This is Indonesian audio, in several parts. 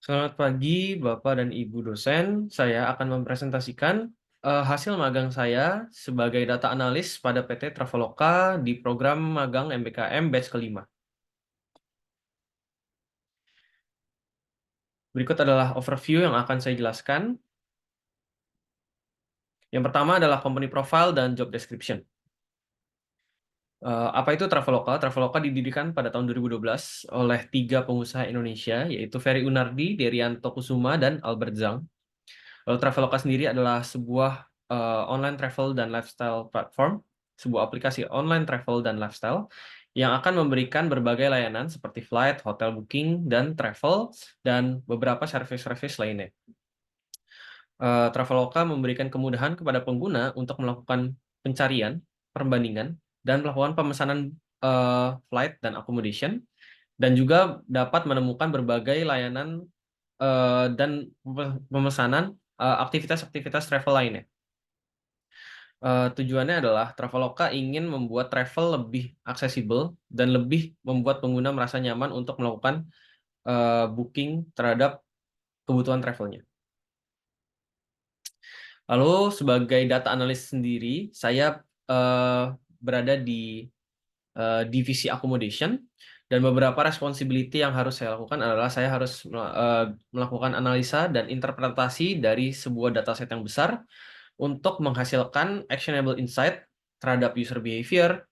Selamat pagi, Bapak dan Ibu dosen. Saya akan mempresentasikan hasil magang saya sebagai data analis pada PT Traveloka di program magang MBKM batch kelima. Berikut adalah overview yang akan saya jelaskan. Yang pertama adalah company profile dan job description. Apa itu Traveloka? Traveloka didirikan pada tahun 2012 oleh 3 pengusaha Indonesia, yaitu Ferry Unardi, Derianto Kusuma, dan Albert Zhang. Lalu Traveloka sendiri adalah sebuah online travel dan lifestyle platform, sebuah aplikasi online travel dan lifestyle yang akan memberikan berbagai layanan seperti flight, hotel booking, dan travel, dan beberapa service-service lainnya. Traveloka memberikan kemudahan kepada pengguna untuk melakukan pencarian, perbandingan, dan melakukan pemesanan flight dan accommodation, dan juga dapat menemukan berbagai layanan dan pemesanan aktivitas-aktivitas travel lainnya. Tujuannya adalah Traveloka ingin membuat travel lebih aksesibel dan lebih membuat pengguna merasa nyaman untuk melakukan booking terhadap kebutuhan travelnya. Lalu sebagai data analis sendiri, saya berada di divisi accommodation, dan beberapa responsibility yang harus saya lakukan adalah saya harus melakukan analisa dan interpretasi dari sebuah dataset yang besar untuk menghasilkan actionable insight terhadap user behavior,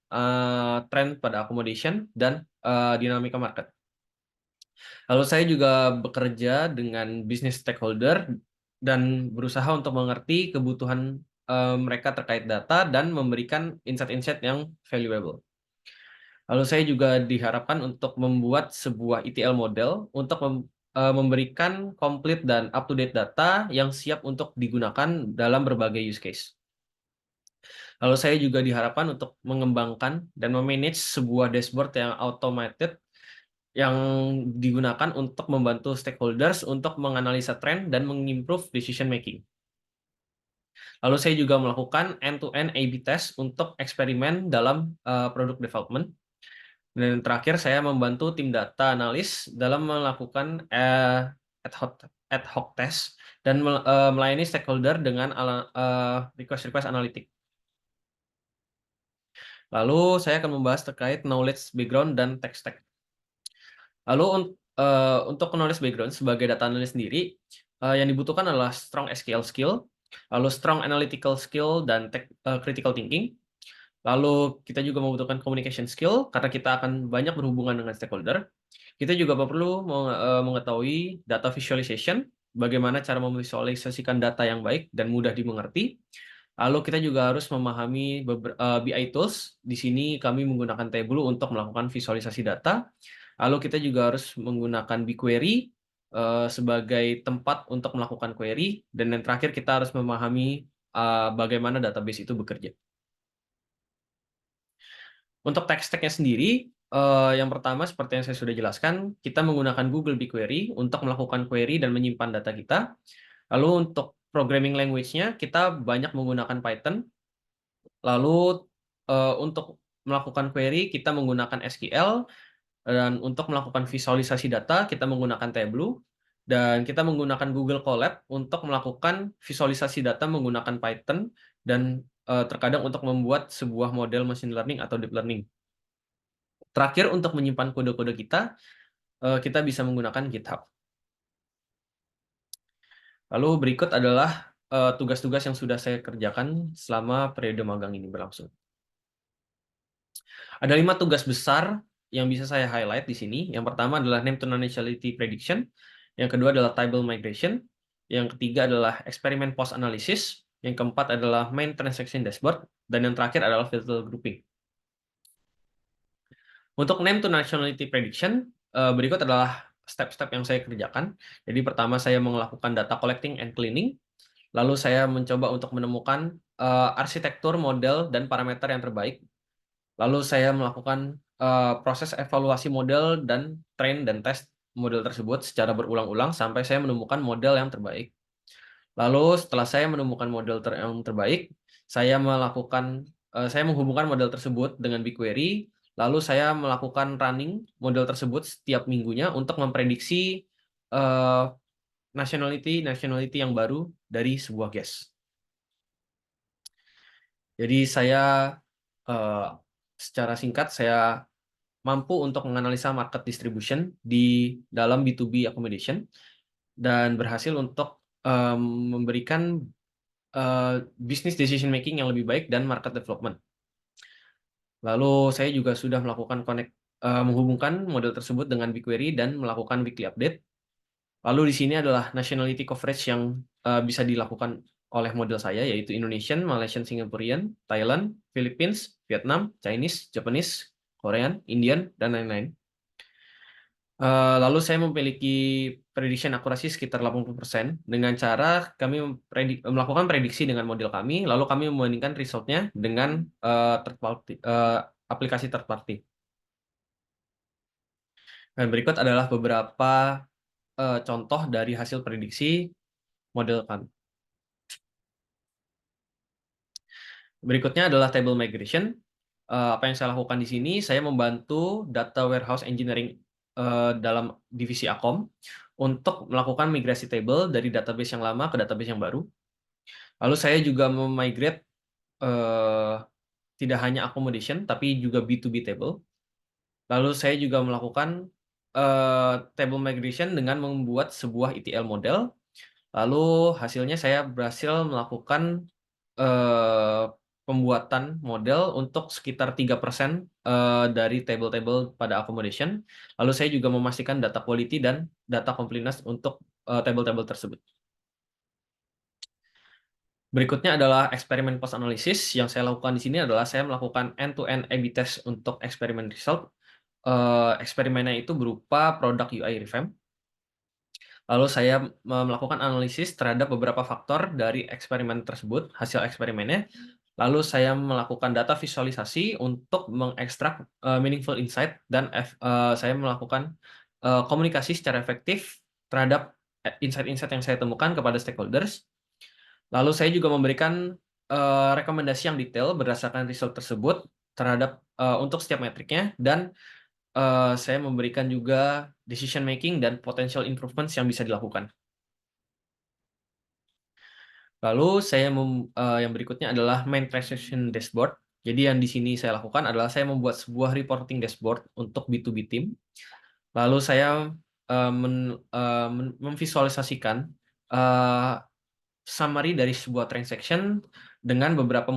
tren pada accommodation, dan dinamika market. Lalu saya juga bekerja dengan business stakeholder dan berusaha untuk mengerti kebutuhan mereka terkait data dan memberikan insight-insight yang valuable. Lalu saya juga diharapkan untuk membuat sebuah ETL model untuk memberikan komplit dan up-to-date data yang siap untuk digunakan dalam berbagai use case. Lalu saya juga diharapkan untuk mengembangkan dan memanage sebuah dashboard yang automated yang digunakan untuk membantu stakeholders untuk menganalisa tren dan mengimprove decision making. Lalu saya juga melakukan end-to-end A/B test untuk eksperimen dalam product development. Dan terakhir saya membantu tim data analis dalam melakukan ad hoc test dan melayani stakeholder dengan request-request analitik. Lalu saya akan membahas terkait knowledge background dan tech stack. Lalu untuk knowledge background sebagai data analis sendiri, yang dibutuhkan adalah strong SQL skill, lalu strong analytical skill dan critical thinking. Lalu kita juga membutuhkan communication skill karena kita akan banyak berhubungan dengan stakeholder. Kita juga perlu mengetahui data visualization, bagaimana cara memvisualisasikan data yang baik dan mudah dimengerti. Lalu kita juga harus memahami BI tools. Di sini kami menggunakan Tableau untuk melakukan visualisasi data. Lalu kita juga harus menggunakan BigQuery sebagai tempat untuk melakukan query. Dan yang terakhir kita harus memahami bagaimana database itu bekerja. Untuk tech stack-nya sendiri, yang pertama seperti yang saya sudah jelaskan, kita menggunakan Google BigQuery untuk melakukan query dan menyimpan data kita. Lalu untuk programming language-nya, kita banyak menggunakan Python. Lalu untuk melakukan query, kita menggunakan SQL. Dan untuk melakukan visualisasi data, kita menggunakan Tableau. Dan kita menggunakan Google Colab untuk melakukan visualisasi data menggunakan Python dan terkadang untuk membuat sebuah model machine learning atau deep learning. Terakhir, untuk menyimpan kode-kode kita bisa menggunakan GitHub. Lalu berikut adalah tugas-tugas yang sudah saya kerjakan selama periode magang ini berlangsung. Ada 5 tugas besar yang bisa saya highlight di sini. Yang pertama adalah name to nationality prediction. Yang kedua adalah table migration. Yang ketiga adalah eksperimen post analysis. Yang keempat adalah main transaction dashboard. Dan yang terakhir adalah filter grouping. Untuk name to nationality prediction, berikut adalah step-step yang saya kerjakan. Jadi pertama saya melakukan data collecting and cleaning. Lalu saya mencoba untuk menemukan arsitektur, model, dan parameter yang terbaik. Lalu saya melakukan proses evaluasi model dan train dan tes model tersebut secara berulang-ulang sampai saya menemukan model yang terbaik. Lalu setelah saya menemukan model yang terbaik, saya menghubungkan model tersebut dengan BigQuery. Lalu saya melakukan running model tersebut setiap minggunya untuk memprediksi nationality yang baru dari sebuah gas. Jadi saya secara singkat saya mampu untuk menganalisa market distribution di dalam B2B accommodation dan berhasil untuk memberikan business decision making yang lebih baik dan market development. Lalu saya juga sudah melakukan menghubungkan model tersebut dengan BigQuery dan melakukan weekly update. Lalu di sini adalah nationality coverage yang bisa dilakukan oleh model saya, yaitu Indonesian, Malaysian, Singaporean, Thailand, Philippines, Vietnam, Chinese, Japanese, Korean, Indian, dan lain-lain. Lalu saya memiliki prediction akurasi sekitar 80% dengan cara kami melakukan prediksi dengan model kami, lalu kami membandingkan resultnya dengan aplikasi third party. Dan berikut adalah beberapa contoh dari hasil prediksi model kami. Berikutnya adalah table migration. Apa yang saya lakukan di sini, saya membantu data warehouse engineering dalam divisi Akom untuk melakukan migrasi table dari database yang lama ke database yang baru. Lalu saya juga memigrate tidak hanya accommodation, tapi juga B2B table. Lalu saya juga melakukan table migration dengan membuat sebuah ETL model. Lalu hasilnya saya berhasil melakukan pembuatan model untuk sekitar 3% dari table-table pada accommodation. Lalu saya juga memastikan data quality dan data completeness untuk table-table tersebut. Berikutnya adalah eksperimen post analysis. Yang saya lakukan di sini adalah saya melakukan end-to-end A/B test untuk eksperimen result. Eksperimennya itu berupa produk UI revamp. Lalu saya melakukan analisis terhadap beberapa faktor dari eksperimen tersebut, hasil eksperimennya. Lalu saya melakukan data visualisasi untuk mengekstrak meaningful insight dan saya melakukan komunikasi secara efektif terhadap insight-insight yang saya temukan kepada stakeholders. Lalu saya juga memberikan rekomendasi yang detail berdasarkan result tersebut terhadap untuk setiap metriknya dan saya memberikan juga decision making dan potential improvements yang bisa dilakukan. Lalu yang berikutnya adalah main transaction dashboard. Jadi yang di sini saya lakukan adalah saya membuat sebuah reporting dashboard untuk B2B team. Lalu saya memvisualisasikan summary dari sebuah transaction dengan beberapa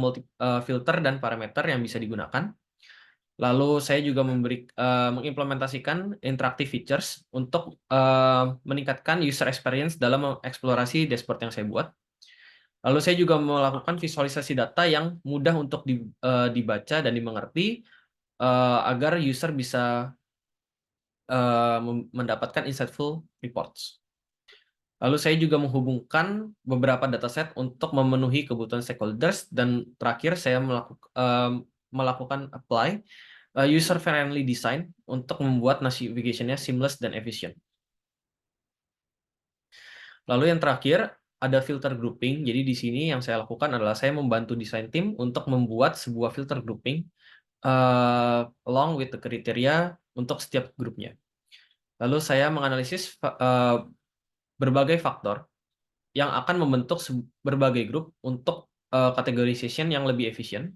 filter dan parameter yang bisa digunakan. Lalu saya juga mengimplementasikan interactive features untuk meningkatkan user experience dalam mengeksplorasi dashboard yang saya buat. Lalu saya juga melakukan visualisasi data yang mudah untuk dibaca dan dimengerti agar user bisa mendapatkan insightful reports. Lalu saya juga menghubungkan beberapa dataset untuk memenuhi kebutuhan stakeholders dan terakhir saya melakukan apply user-friendly design untuk membuat navigation-nya seamless dan efisien. Lalu yang terakhir ada filter grouping. Jadi di sini yang saya lakukan adalah saya membantu desain tim untuk membuat sebuah filter grouping along with the criteria untuk setiap grupnya. Lalu saya menganalisis berbagai faktor yang akan membentuk berbagai grup untuk categorization yang lebih efisien.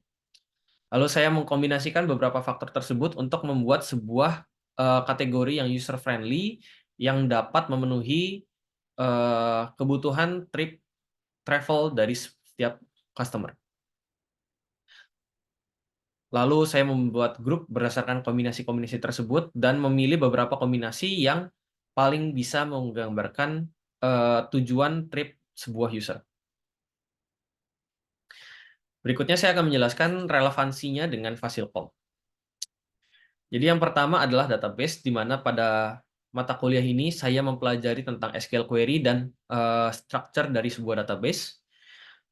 Lalu saya mengkombinasikan beberapa faktor tersebut untuk membuat sebuah kategori yang user friendly yang dapat memenuhi kebutuhan travel dari setiap customer. Lalu saya membuat grup berdasarkan kombinasi-kombinasi tersebut dan memilih beberapa kombinasi yang paling bisa menggambarkan tujuan trip sebuah user. Berikutnya saya akan menjelaskan relevansinya dengan Fasilkom. Jadi yang pertama adalah database, di mana pada mata kuliah ini saya mempelajari tentang SQL query dan structure dari sebuah database.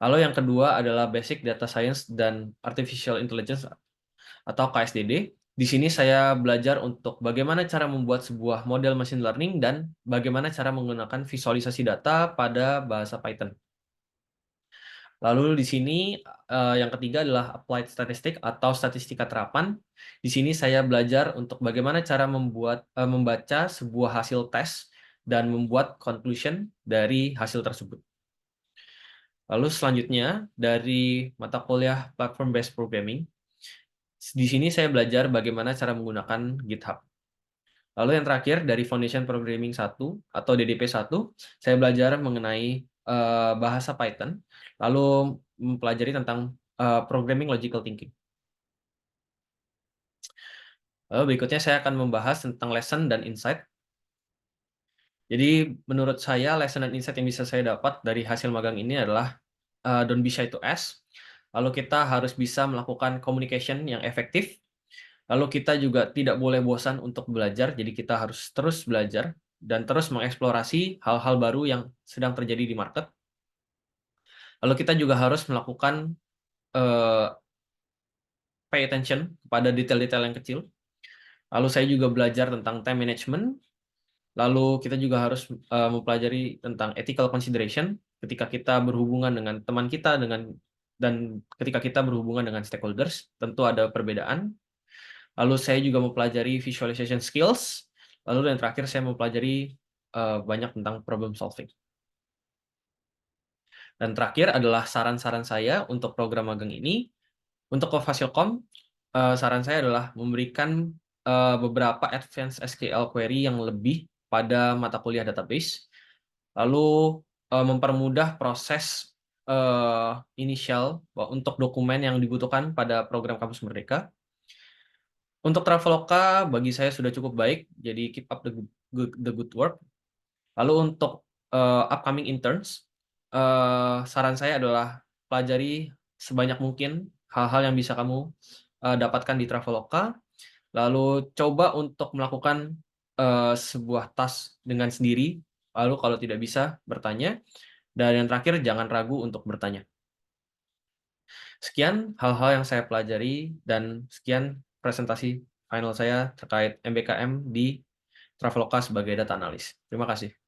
Lalu yang kedua adalah Basic Data Science dan Artificial Intelligence atau KSDD. Di sini saya belajar untuk bagaimana cara membuat sebuah model machine learning dan bagaimana cara menggunakan visualisasi data pada bahasa Python. Lalu di sini yang ketiga adalah applied statistic atau statistika terapan. Di sini saya belajar untuk bagaimana cara membaca sebuah hasil tes dan membuat conclusion dari hasil tersebut. Lalu selanjutnya dari mata kuliah Platform Based Programming, di sini saya belajar bagaimana cara menggunakan GitHub. Lalu yang terakhir dari Foundation Programming 1 atau DDP 1, saya belajar mengenai bahasa Python, lalu mempelajari tentang Programming Logical Thinking. Lalu berikutnya saya akan membahas tentang lesson dan insight. Jadi menurut saya lesson dan insight yang bisa saya dapat dari hasil magang ini adalah don't be shy to ask. Lalu kita harus bisa melakukan communication yang efektif. Lalu kita juga tidak boleh bosan untuk belajar, jadi kita harus terus belajar dan terus mengeksplorasi hal-hal baru yang sedang terjadi di market. Lalu kita juga harus melakukan pay attention kepada detail-detail yang kecil. Lalu saya juga belajar tentang time management. Lalu kita juga harus mempelajari tentang ethical consideration ketika kita berhubungan dengan teman kita dan ketika kita berhubungan dengan stakeholders, tentu ada perbedaan. Lalu saya juga mempelajari visualization skills. Lalu yang terakhir saya mempelajari banyak tentang problem solving. Dan terakhir adalah saran-saran saya untuk program magang ini. Untuk Fasilkom, saran saya adalah memberikan beberapa advanced SQL query yang lebih pada mata kuliah database, lalu mempermudah proses inisial untuk dokumen yang dibutuhkan pada program Kampus Merdeka. Untuk Traveloka, bagi saya sudah cukup baik, jadi keep up the good work. Lalu untuk upcoming interns, saran saya adalah pelajari sebanyak mungkin hal-hal yang bisa kamu dapatkan di Traveloka, lalu coba untuk melakukan sebuah task dengan sendiri, lalu kalau tidak bisa bertanya, dan yang terakhir jangan ragu untuk bertanya. Sekian hal-hal yang saya pelajari dan sekian presentasi final saya terkait MBKM di Traveloka sebagai data analis. Terima kasih.